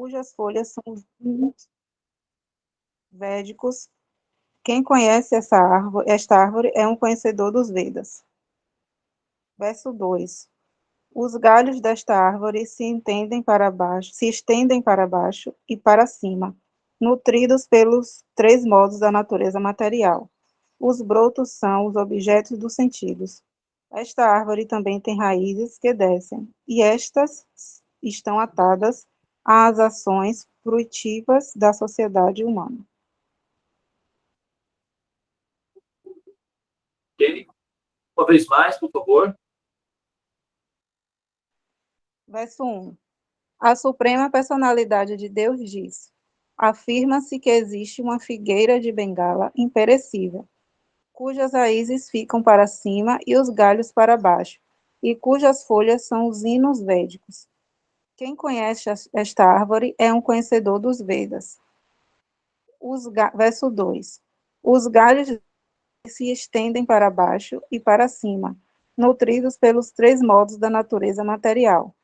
cujas folhas são os hinos védicos. Quem conhece esta árvore é um conhecedor dos Vedas. Verso 2. Os galhos desta árvore se estendem para baixo e para cima, nutridos pelos três modos da natureza material. Os brotos são os objetos dos sentidos. Esta árvore também tem raízes que descem, e estas estão atadas às ações frutivas da sociedade humana. Ok? Uma vez mais, por favor. Verso 1. A suprema personalidade de Deus diz: afirma-se que existe uma figueira de bengala imperecível, cujas raízes ficam para cima e os galhos para baixo, e cujas folhas são os hinos védicos. Quem conhece esta árvore é um conhecedor dos Vedas. Verso 2. Os galhos se estendem para baixo e para cima, nutridos pelos três modos da natureza material.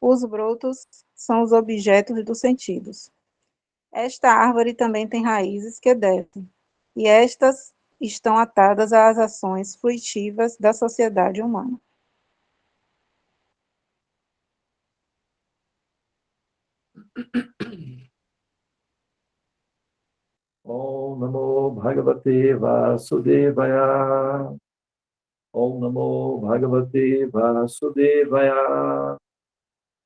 Os brotos são os objetos dos sentidos. Esta árvore também tem raízes que descem, e estas estão atadas às ações frutivas da sociedade humana. Om Namo Bhagavate Vasudevaya. Om Namo Bhagavate Vasudevaya.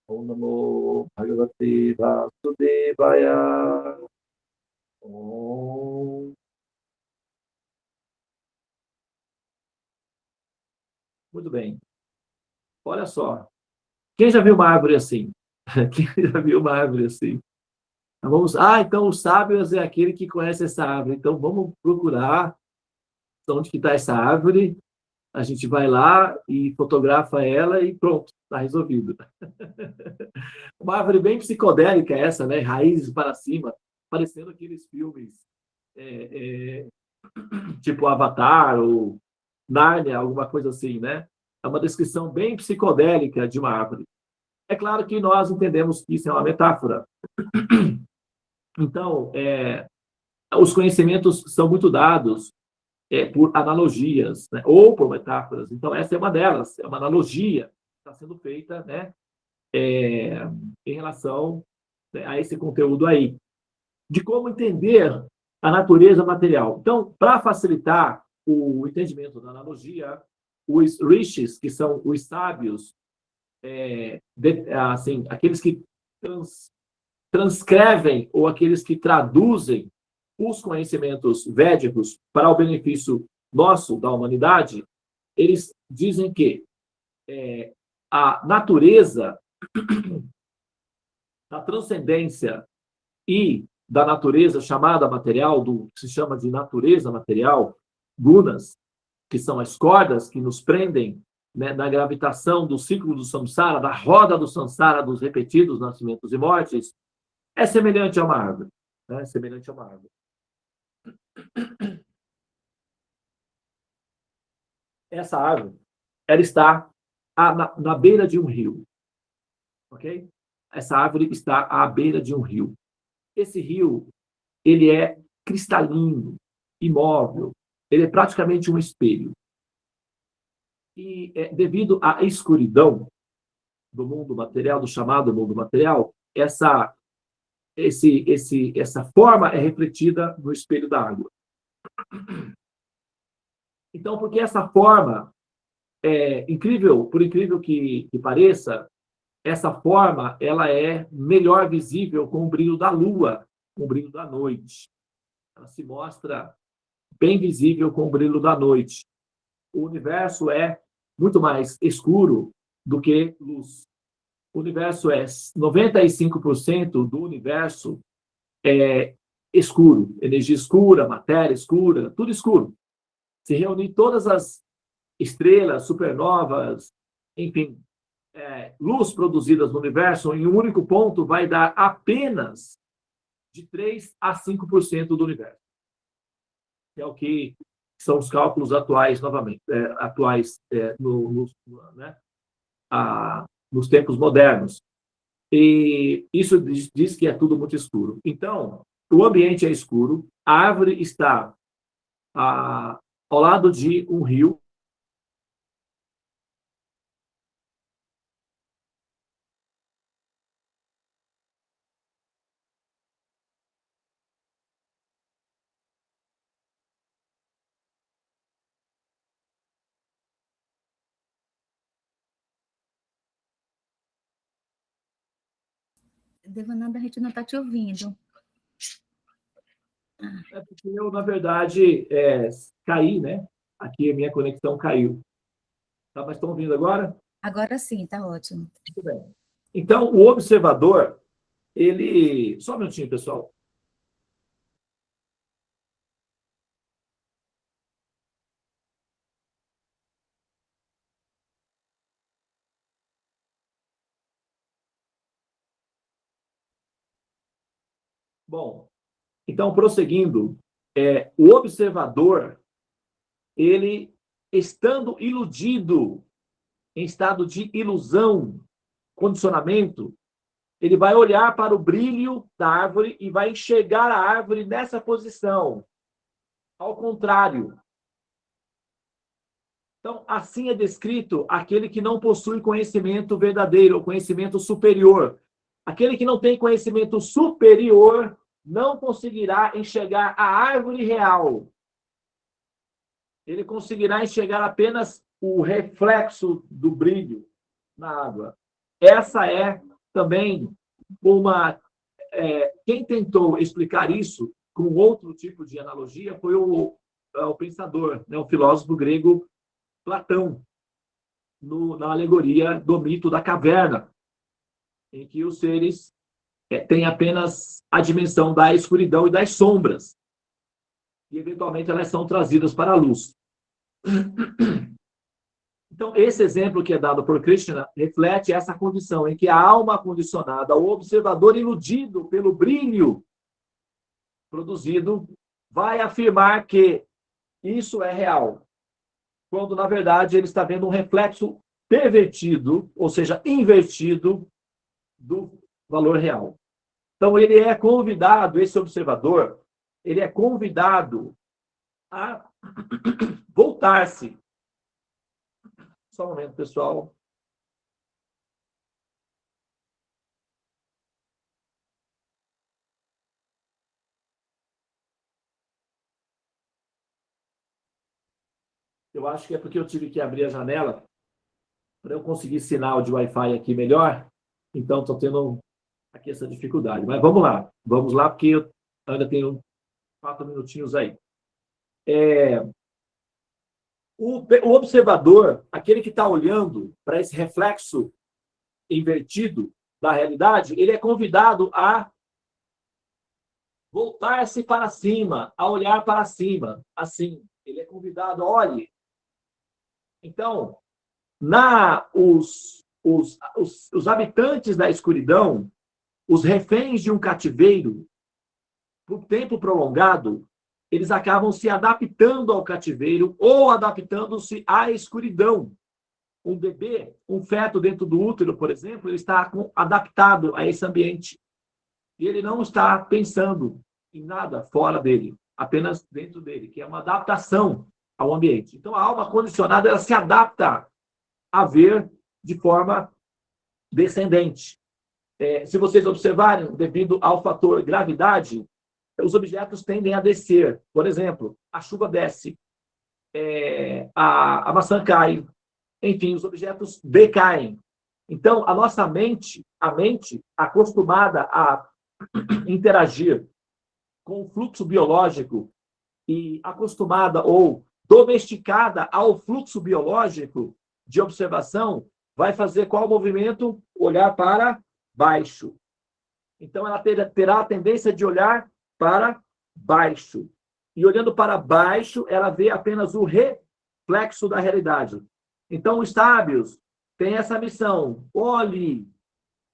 Om Namo Bhagavate Vasudevaya. Om. Muito bem. Olha só. Quem já viu uma árvore assim? Quem já viu uma árvore assim? Então o sábio é aquele que conhece essa árvore. Então vamos procurar onde que está essa árvore. A gente vai lá e fotografa ela e pronto, está resolvido. Uma árvore bem psicodélica essa, né? Raízes para cima, parecendo aqueles filmes tipo Avatar ou Nárnia, alguma coisa assim, né? É uma descrição bem psicodélica de uma árvore. É claro que nós entendemos que isso é uma metáfora. Então, os conhecimentos são muito dados por analogias, né? Ou por metáforas. Então, essa é uma delas, é uma analogia que está sendo feita, né? Em relação, né, a esse conteúdo aí, de como entender a natureza material. Então, para facilitar o entendimento da analogia, os rishis, que são os sábios, assim, aqueles que transcrevem ou aqueles que traduzem os conhecimentos védicos para o benefício nosso, da humanidade, eles dizem que a natureza, da transcendência e da natureza chamada material, do que se chama de natureza material, gunas, que são as cordas que nos prendem, né, na gravitação do ciclo do samsara, da roda do samsara, dos repetidos nascimentos e mortes, é semelhante a uma árvore. Né? Semelhante a uma árvore. Essa árvore, ela está na beira de um rio. Ok? Essa árvore está à beira de um rio. Esse rio, ele é cristalino, imóvel, ele é praticamente um espelho. E devido à escuridão do mundo material, do chamado mundo material, essa forma é refletida no espelho da água. Então, porque essa forma é incrível, por incrível que pareça, essa forma ela é melhor visível com o brilho da lua, com o brilho da noite. Ela se mostra bem visível com o brilho da noite. O universo é muito mais escuro do que luz. O universo 95% do universo é escuro, energia escura, matéria escura, tudo escuro. Se reunir todas as estrelas, supernovas, enfim, luz produzidas no universo em um único ponto vai dar apenas de 3 a 5% do universo. É o que são os cálculos atuais, novamente, nos tempos modernos. E isso diz que é tudo muito escuro. Então, o ambiente é escuro, a árvore está ao lado de um rio. Devananda, a gente não está te ouvindo. É porque eu, na verdade, caí, né? Aqui a minha conexão caiu. Tá, mas estão ouvindo agora? Agora sim, está ótimo. Muito bem. Então, o observador, ele... Só um minutinho, pessoal. Bom, então, prosseguindo, o observador, ele, estando iludido, em estado de ilusão, condicionamento, ele vai olhar para o brilho da árvore e vai enxergar a árvore nessa posição. Ao contrário. Então, assim é descrito aquele que não possui conhecimento verdadeiro, ou conhecimento superior. Aquele que não tem conhecimento superior não conseguirá enxergar a árvore real. Ele conseguirá enxergar apenas o reflexo do brilho na água. Essa é também uma... quem tentou explicar isso com outro tipo de analogia foi o pensador, né, o filósofo grego Platão, na alegoria do mito da caverna, em que os seres têm apenas a dimensão da escuridão e das sombras, e eventualmente elas são trazidas para a luz. Então, esse exemplo que é dado por Krishna reflete essa condição em que a alma condicionada, o observador iludido pelo brilho produzido, vai afirmar que isso é real, quando, na verdade, ele está vendo um reflexo pervertido, ou seja, invertido do valor real. Então, ele é convidado, esse observador, ele é convidado a voltar-se. Só um momento, pessoal. Eu acho que é porque eu tive que abrir a janela para eu conseguir sinal de Wi-Fi aqui melhor. Então, estou tendo aqui essa dificuldade. Mas vamos lá. Vamos lá, porque eu ainda tenho 4 minutinhos aí. O observador, aquele que está olhando para esse reflexo invertido da realidade, ele é convidado a voltar-se para cima, a olhar para cima, assim. Ele é convidado, olhe. Então, os habitantes da escuridão, os reféns de um cativeiro, por tempo prolongado, eles acabam se adaptando ao cativeiro ou adaptando-se à escuridão. Um bebê, um feto dentro do útero, por exemplo, ele está adaptado a esse ambiente. E ele não está pensando em nada fora dele, apenas dentro dele, que é uma adaptação ao ambiente. Então, a alma condicionada, ela se adapta a ver de forma descendente. Se vocês observarem, devido ao fator gravidade, os objetos tendem a descer. Por exemplo, a chuva desce, a maçã cai, enfim, os objetos decaem. Então, a nossa mente, a mente acostumada a interagir com o fluxo biológico e acostumada ou domesticada ao fluxo biológico de observação, vai fazer qual movimento? Olhar para baixo. Então, ela terá a tendência de olhar para baixo. E olhando para baixo, ela vê apenas o reflexo da realidade. Então, os sábios têm essa missão. Olhe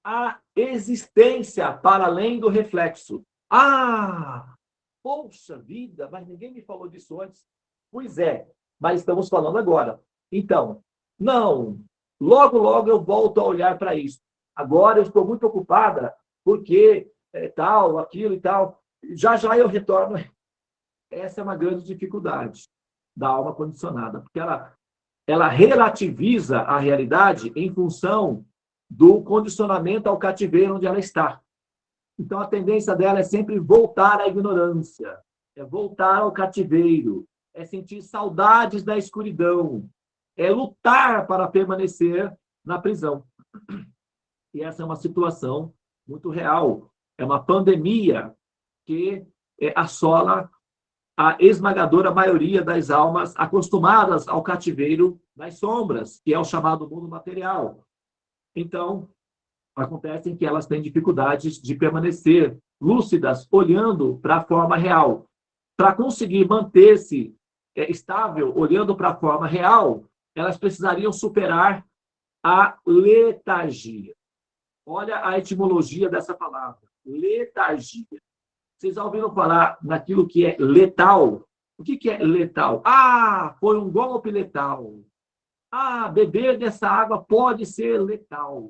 a existência para além do reflexo. Ah, poxa vida, mas ninguém me falou disso antes. Pois é, mas estamos falando agora. Então, não, logo, logo eu volto a olhar para isso. Agora eu estou muito ocupada porque tal, aquilo e tal. Já já eu retorno. Essa é uma grande dificuldade da alma condicionada, porque ela relativiza a realidade em função do condicionamento ao cativeiro onde ela está. Então, a tendência dela é sempre voltar à ignorância, é voltar ao cativeiro, é sentir saudades da escuridão, é lutar para permanecer na prisão. E essa é uma situação muito real. É uma pandemia que assola a esmagadora maioria das almas acostumadas ao cativeiro das sombras, que é o chamado mundo material. Então, acontece que elas têm dificuldades de permanecer lúcidas, olhando para a forma real. Para conseguir manter-se estável, olhando para a forma real, elas precisariam superar a letargia. Olha a etimologia dessa palavra, letargia. Vocês já ouviram falar naquilo que é letal? O que é letal? Ah, foi um golpe letal. Ah, beber dessa água pode ser letal.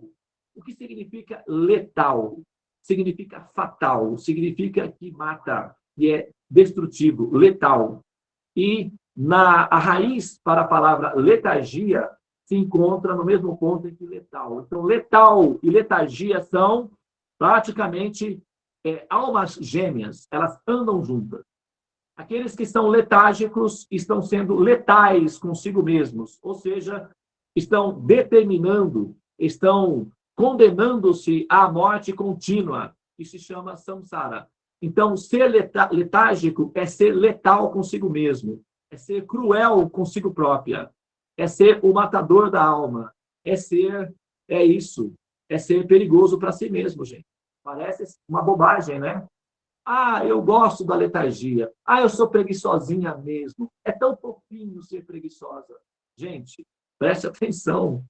O que significa letal? Significa fatal, significa que mata, que é destrutivo, letal. E a raiz para a palavra letargia se encontra no mesmo ponto em que letal. Então, letal e letargia são praticamente almas gêmeas, elas andam juntas. Aqueles que são letárgicos estão sendo letais consigo mesmos, ou seja, estão determinando, estão condenando-se à morte contínua, que se chama samsara. Então, ser letárgico é ser letal consigo mesmo, é ser cruel consigo própria, é ser o matador da alma, é isso, é ser perigoso para si mesmo, gente. Parece uma bobagem, né? Ah, eu gosto da letargia. Ah, eu sou preguiçosinha mesmo. É tão fofinho ser preguiçosa. Gente, preste atenção.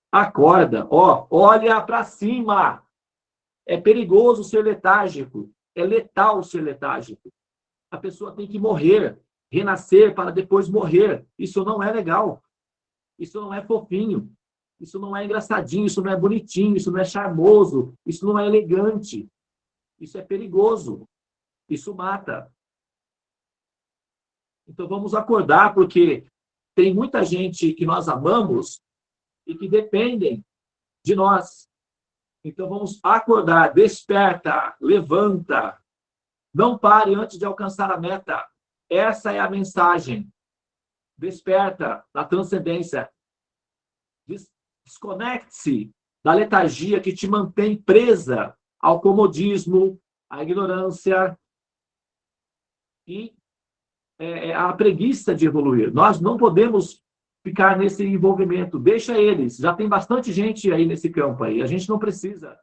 Acorda, ó, olha para cima. É perigoso ser letárgico. É letal ser letárgico. A pessoa tem que morrer, renascer para depois morrer. Isso não é legal. Isso não é fofinho. Isso não é engraçadinho. Isso não é bonitinho. Isso não é charmoso. Isso não é elegante. Isso é perigoso. Isso mata. Então vamos acordar, porque tem muita gente que nós amamos e que dependem de nós. Então vamos acordar, desperta, levanta. Não pare antes de alcançar a meta. Essa é a mensagem. Desperta da transcendência. Desconecte-se da letargia que te mantém presa ao comodismo, à ignorância e a preguiça de evoluir. Nós não podemos ficar nesse envolvimento. Deixa eles. Já tem bastante gente aí nesse campo aí. A gente não precisa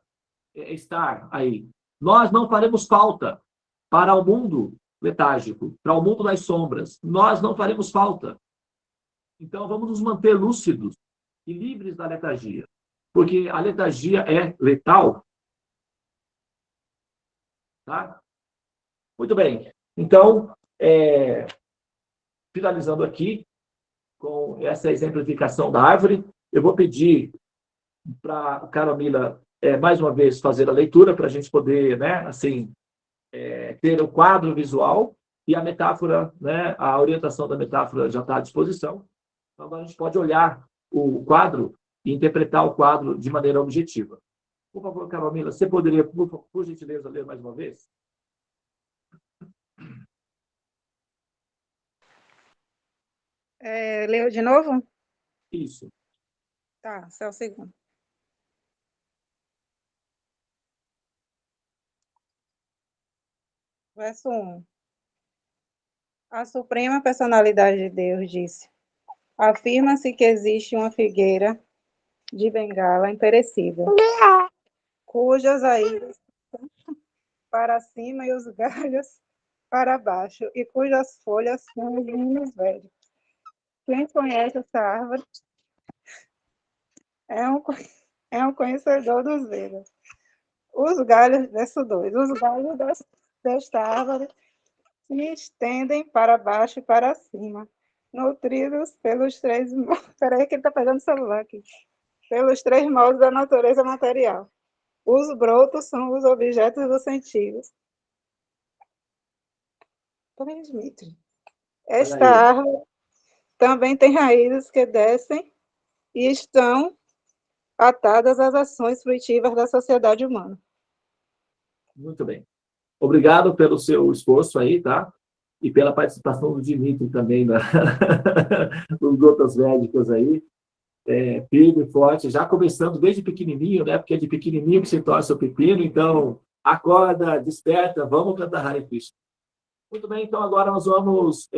estar aí. Nós não faremos falta para o mundo letárgico, para o mundo das sombras. Nós não faremos falta. Então, vamos nos manter lúcidos e livres da letargia. Porque a letargia é letal. Tá? Muito bem. Então, finalizando aqui com essa exemplificação da árvore, eu vou pedir para a Carolina, mais uma vez, fazer a leitura para a gente poder, né, assim, ter o quadro visual e a metáfora, né, a orientação da metáfora já está à disposição. Então, agora a gente pode olhar o quadro e interpretar o quadro de maneira objetiva. Por favor, Carolina, você poderia, por gentileza, ler mais uma vez? Leu de novo? Isso. Tá, só o segundo. Verso 1. A Suprema Personalidade de Deus disse: afirma-se que existe uma figueira de bengala imperecível, cujas raízes para cima e os galhos para baixo, e cujas folhas são os hinos velhos. Quem conhece essa árvore é um conhecedor dos Vedas. Os galhos, verso 2, os galhos desta árvore se estendem para baixo e para cima, nutridos pelos três... Espera aí que ele está pegando o celular aqui. pelos três modos da natureza material. Os brotos são os objetos dos sentidos. Transmite. Esta árvore também tem raízes que descem e estão atadas às ações frutivas da sociedade humana. Muito bem. Obrigado pelo seu esforço aí, tá? E pela participação do Dimitri também nos Gotas Védicas aí. Firme e forte, já começando desde pequenininho, né? Porque é de pequenininho que se torce o pepino, então acorda, desperta, vamos cantar Hare Krishna. Muito bem, então agora nós vamos